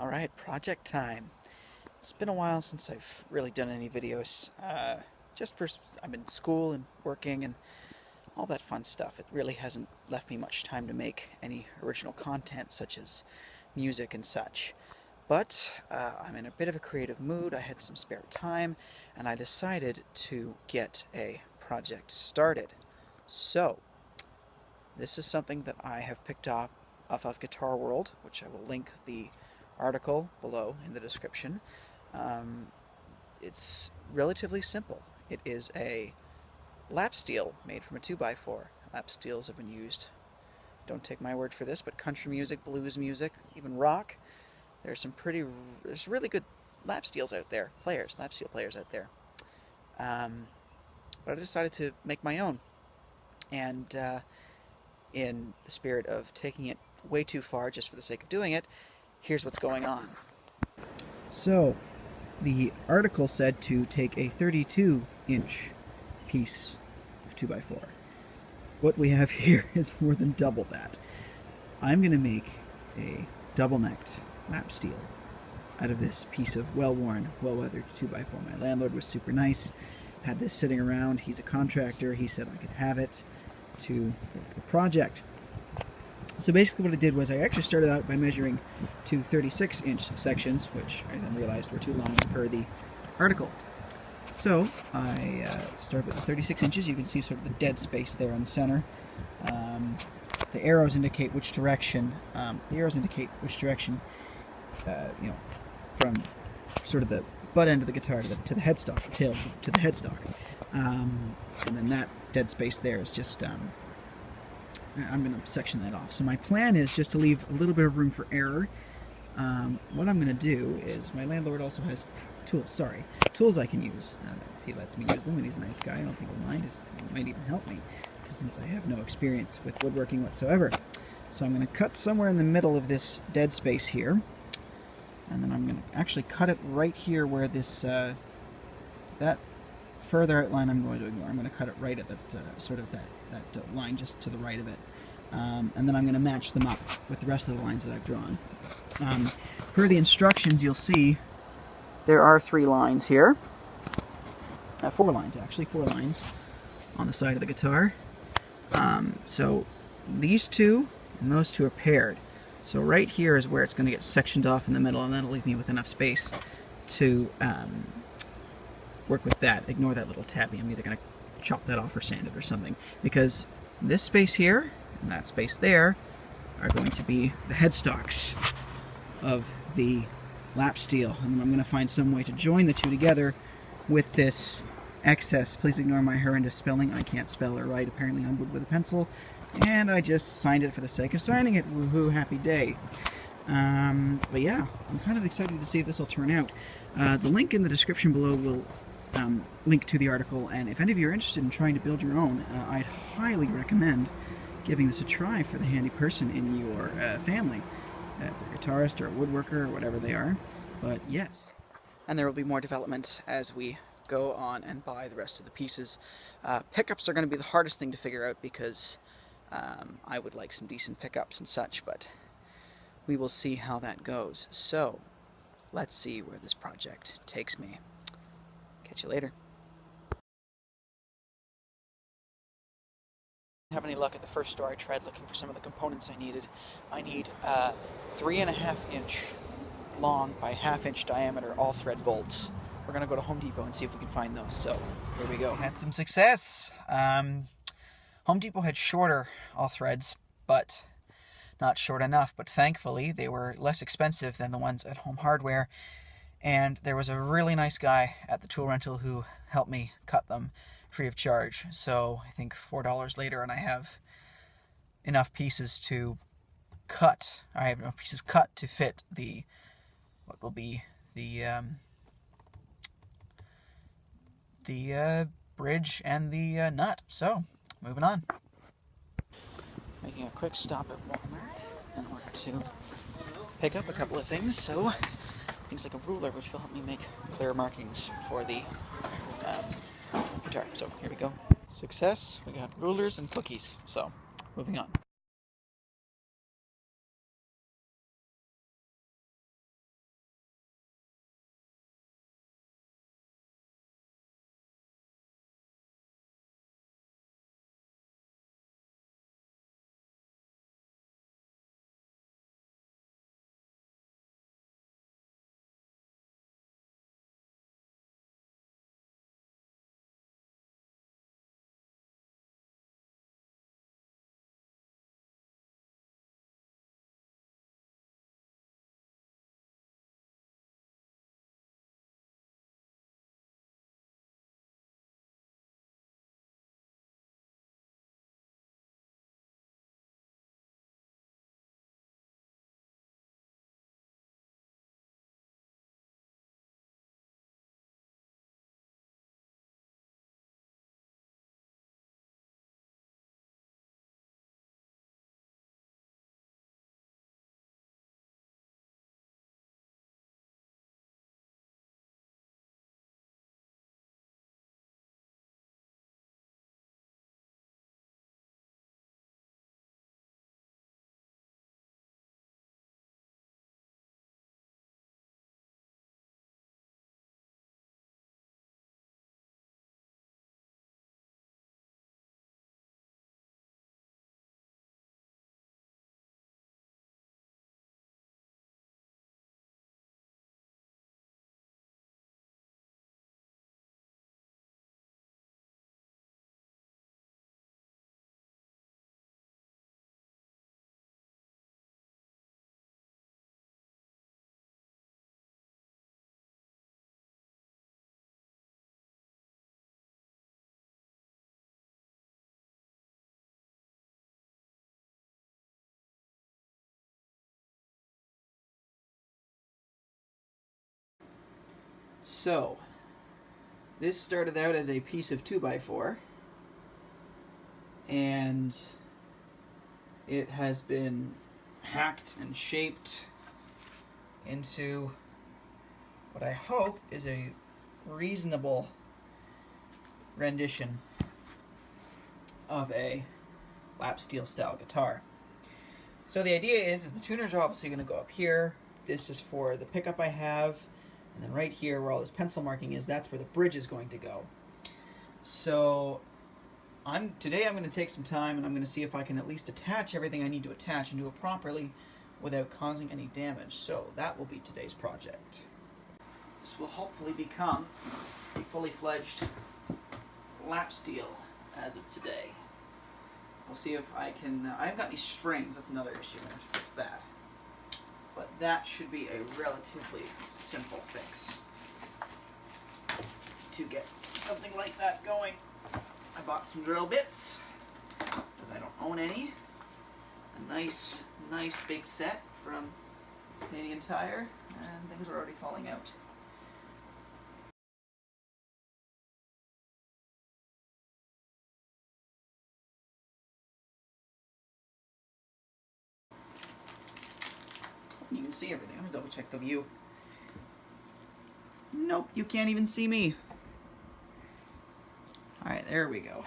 Alright, project time. It's been a while since I've really done any videos. I'm in school and working and all that fun stuff. It really hasn't left me much time to make any original content such as music and such. But I'm in a bit of a creative mood, I had some spare time, and I decided to get a project started. So, this is something that I have picked up off of Guitar World, which I will link the article below in the description. It's relatively simple. It is a lap steel made from a 2x4. Lap steels have been used, don't take my word for this, but country music, blues music, even rock. There's really good lap steels out there, lap steel players out there. But I decided to make my own. And in the spirit of taking it way too far just for the sake of doing it, here's what's going on. So, the article said to take a 32-inch piece of 2x4. What we have here is more than double that. I'm going to make a double-necked lap steel out of this piece of well-worn, well-weathered 2x4. My landlord was super nice, had this sitting around. He's a contractor. He said I could have it to the project. So basically what I did was I actually started out by measuring two 36-inch sections, which I then realized were too long as per the article. So I started with the 36 inches. You can see sort of the dead space there in the center. The arrows indicate which direction. From sort of the butt end of the guitar to the headstock, the tail to the headstock. And then that dead space there is just I'm going to section that off. So my plan is just to leave a little bit of room for error. What I'm going to do is, my landlord also has tools I can use. He lets me use them, and he's a nice guy. I don't think he'll mind. It might even help me, since I have no experience with woodworking whatsoever. So I'm going to cut somewhere in the middle of this dead space here, and then I'm going to actually cut it right here where this, that further outline I'm going to ignore. I'm going to cut it right at that, that line just to the right of it. And then I'm going to match them up with the rest of the lines that I've drawn. Per the instructions, you'll see there are 3 lines here. 4 lines, actually. 4 lines on the side of the guitar. So these two and those two are paired. So right here is where it's going to get sectioned off in the middle, and that'll leave me with enough space to work with that. Ignore that little tabby. I'm either going to chop that off or sand it or something, because this space here and that space there are going to be the headstocks of the lap steel, and then I'm going to find some way to join the two together with this excess. Please ignore my horrendous spelling. I can't spell or write apparently on wood with a pencil, and I just signed it for the sake of signing it. Woohoo, happy day. But yeah, I'm kind of excited to see if this will turn out. The link in the description below will link to the article, and if any of you are interested in trying to build your own, I'd highly recommend giving this a try for the handy person in your family, if they're a guitarist or a woodworker or whatever they are. But yes. And there will be more developments as we go on and buy the rest of the pieces. Pickups are going to be the hardest thing to figure out, because I would like some decent pickups and such, but we will see how that goes. So let's see where this project takes me. Catch you later. Have any luck at the first store I tried looking for some of the components I needed. I need 3.5-inch long by 1/2-inch diameter all-thread bolts. We're going to go to Home Depot and see if we can find those. So here we go. Had some success. Home Depot had shorter all-threads, but not short enough. But thankfully, they were less expensive than the ones at Home Hardware. And there was a really nice guy at the tool rental who helped me cut them free of charge. So I think $4 later, and I have enough pieces to cut. I have enough pieces cut to fit the what will be the bridge and the nut. So moving on. Making a quick stop at Walmart in order to pick up a couple of things. So things like a ruler, which will help me make clear markings for the guitar. So here we go. Success. We got rulers and cookies. So moving on. So, this started out as a piece of 2x4, and it has been hacked and shaped into what I hope is a reasonable rendition of a lap steel style guitar. So the idea is the tuners are obviously going to go up here. This is for the pickup I have, and then right here where all this pencil marking is, that's where the bridge is going to go. So today I'm going to take some time and I'm going to see if I can at least attach everything I need to attach and do it properly without causing any damage. So that will be today's project. This will hopefully become a fully fledged lap steel as of today. We'll see if I can, I haven't got any strings, that's another issue, I'm going to have to fix that. But that should be a relatively simple fix to get something like that going. I bought some drill bits, because I don't own any. A nice big set from Canadian Tire, and things are already falling out. You can see everything. I'm gonna double check the view. Nope, you can't even see me. Alright, there we go.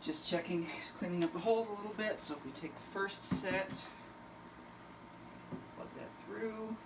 Just checking, cleaning up the holes a little bit. So if we take the first set, plug that through.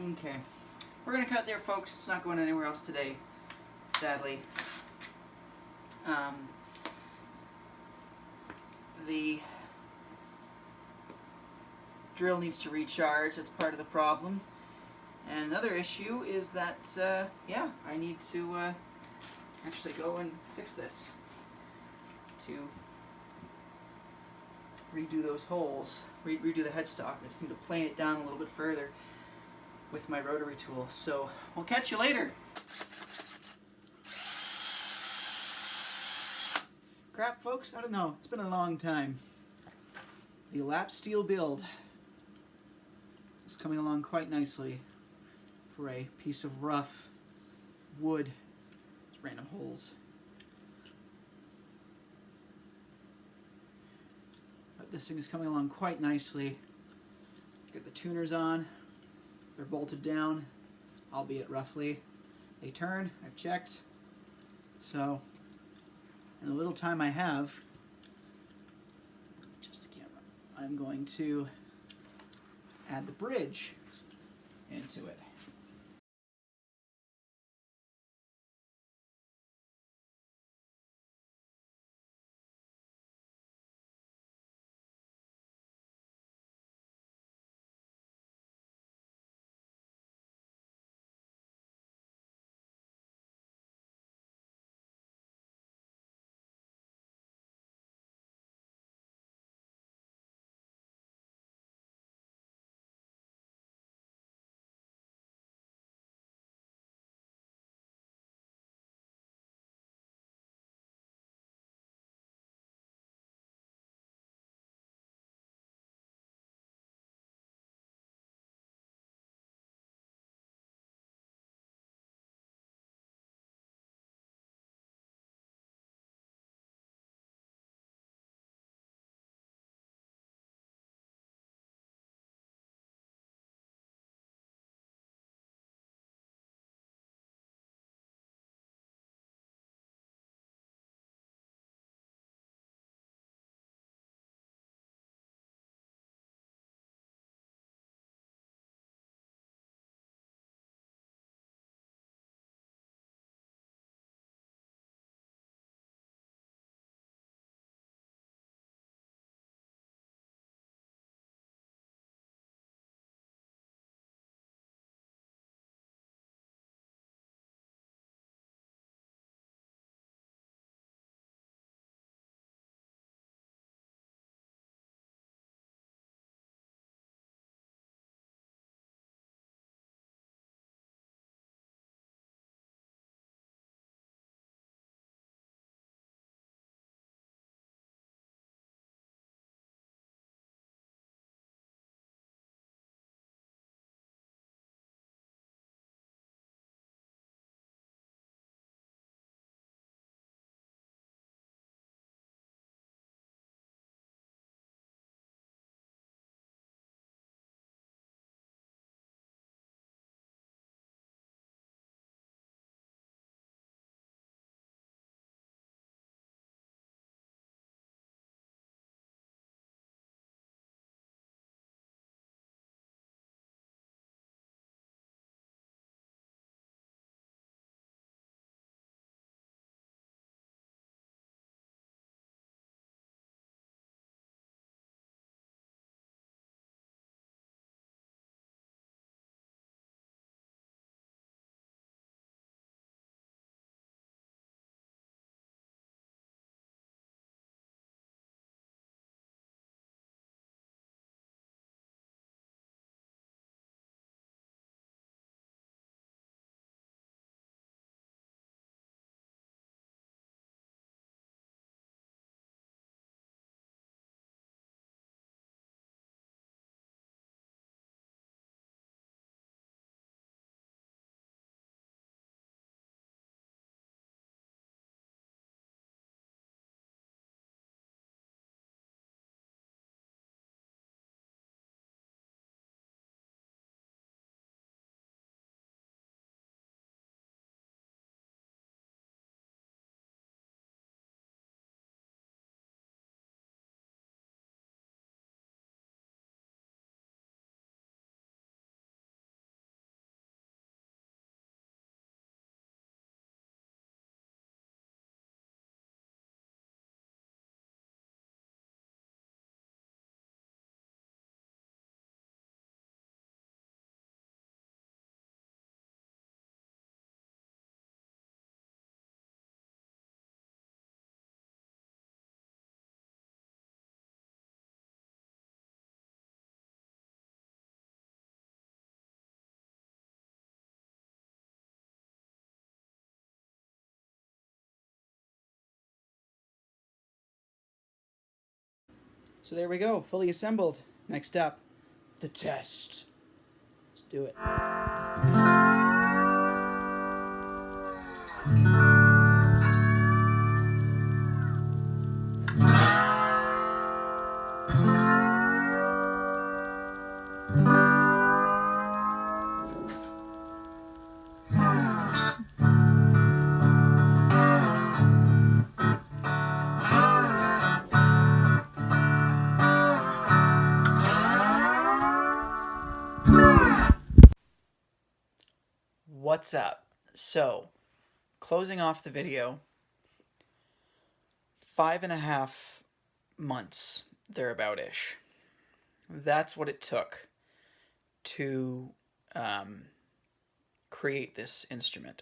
Okay. We're going to cut there, folks. It's not going anywhere else today, sadly. The drill needs to recharge. That's part of the problem. And another issue is that, yeah, I need to actually go and fix this to redo those holes, redo the headstock. I just need to plane it down a little bit further with my rotary tool. So we'll catch you later. Crap, folks, I don't know. It's been a long time. The lap steel build is coming along quite nicely for a piece of rough wood. Just random holes. But this thing is coming along quite nicely. Got the tuners on. They're bolted down, albeit roughly. They turn, I've checked. So, in the little time I have, just the camera, I'm going to add the bridge into it. So there we go, fully assembled. Next up, the test. Let's do it. What's up? So, closing off the video, 5.5 months, thereabout-ish. That's what it took to create this instrument.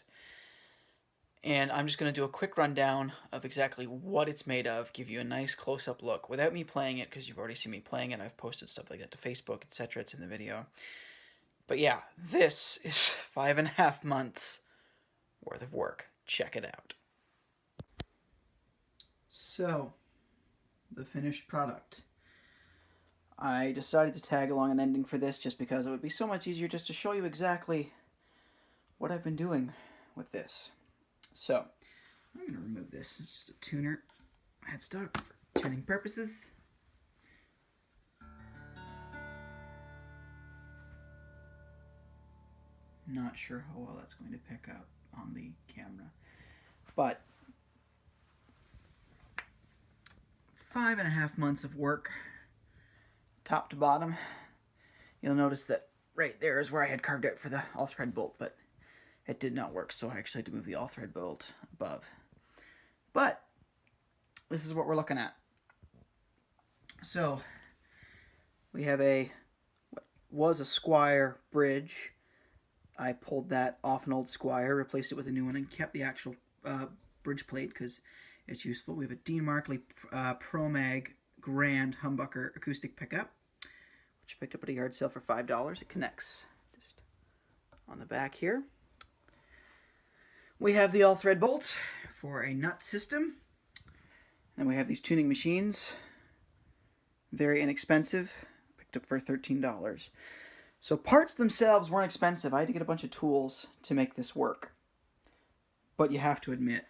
And I'm just going to do a quick rundown of exactly what it's made of, give you a nice close-up look without me playing it, because you've already seen me playing it. I've posted stuff like that to Facebook, etc. It's in the video. But yeah, this is 5.5 months worth of work. Check it out. So, the finished product. I decided to tag along an ending for this just because it would be so much easier just to show you exactly what I've been doing with this. So, I'm going to remove this. It's just a tuner headstock for tuning purposes. Not sure how well that's going to pick up on the camera, but 5.5 months of work, top to bottom. You'll notice that right there is where I had carved out for the all-thread bolt, but it did not work, so I actually had to move the all-thread bolt above. But this is what we're looking at. So we have what was a Squire bridge. I pulled that off an old Squire, replaced it with a new one, and kept the actual bridge plate because it's useful. We have a Dean Markley ProMag Grand Humbucker Acoustic pickup, which I picked up at a yard sale for $5. It connects just on the back here. We have the all-thread bolt for a nut system. Then we have these tuning machines. Very inexpensive. Picked up for $13. So parts themselves weren't expensive. I had to get a bunch of tools to make this work. But you have to admit,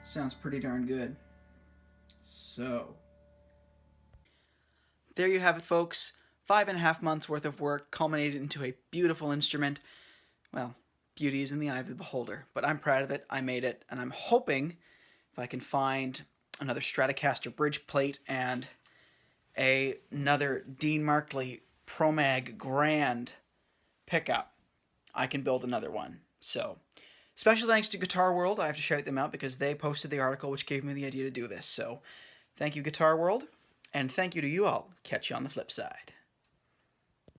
sounds pretty darn good. So, there you have it, folks. 5.5 months worth of work culminated into a beautiful instrument. Well, beauty is in the eye of the beholder, but I'm proud of it. I made it, and I'm hoping if I can find another Stratocaster bridge plate and another Dean Markley ProMag Grand pickup, I can build another one. So, special thanks to Guitar World. I have to shout them out because they posted the article which gave me the idea to do this. So, thank you, Guitar World, and thank you to you all. Catch you on the flip side.